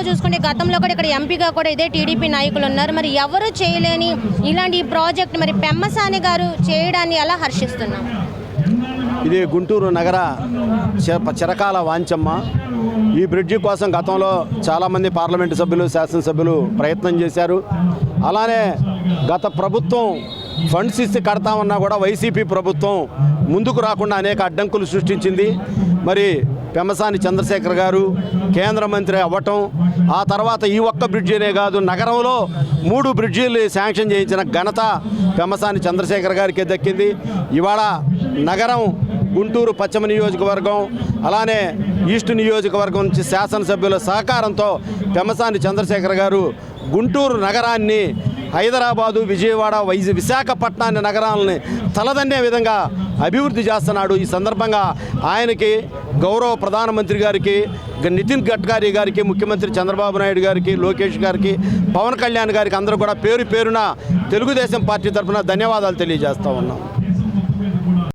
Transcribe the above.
చూసుకుంటే గతంలో కూడా ఇక్కడ ఎంపీగా కూడా ఇదే టీడీపీ నాయకులు ఉన్నారు. మరి ఎవరు చేయలేని ఇలాంటి ప్రాజెక్ట్ మరి పెమ్మసాని గారు చేయడాన్ని ఎలా హర్షిస్తున్నాం? ఇది గుంటూరు నగర చిరకాల వాంఛమ్మ. ఈ బ్రిడ్జి కోసం గతంలో చాలామంది పార్లమెంటు సభ్యులు, శాసనసభ్యులు ప్రయత్నం చేశారు. అలానే గత ప్రభుత్వం ఫండ్స్ ఇచ్చి కడతామన్నా కూడా వైసీపీ ప్రభుత్వం ముందుకు రాకుండా అనేక అడ్డంకులు సృష్టించింది. మరి పెమ్మసాని చంద్రశేఖర్ గారు కేంద్ర మంత్రి అవ్వటం, ఆ తర్వాత ఈ ఒక్క బ్రిడ్జినే కాదు నగరంలో 3 బ్రిడ్జీలు శాంక్షన్ చేయించిన ఘనత పెమ్మసాని చంద్రశేఖర్ గారికి దక్కింది. ఇవాళ నగరం గుంటూరు పశ్చిమ నియోజకవర్గం అలానే ఈస్ట్ నియోజకవర్గం నుంచి శాసనసభ్యుల సహకారంతో పెమ్మసాని చంద్రశేఖర్ గారు గుంటూరు నగరాన్ని హైదరాబాదు, విజయవాడ, విశాఖపట్నాన్ని నగరాలని తలదన్నే విధంగా అభివృద్ధి చేస్తున్నాడు. ఈ సందర్భంగా ఆయనకి గౌరవ ప్రధానమంత్రి గారికి, నితిన్ గడ్కరీ గారికి, ముఖ్యమంత్రి చంద్రబాబు నాయుడు గారికి, లోకేష్ గారికి, పవన్ కళ్యాణ్ గారికి అందరూ కూడా పేరు పేరున తెలుగుదేశం పార్టీ తరఫున ధన్యవాదాలు తెలియజేస్తూ ఉన్నాం.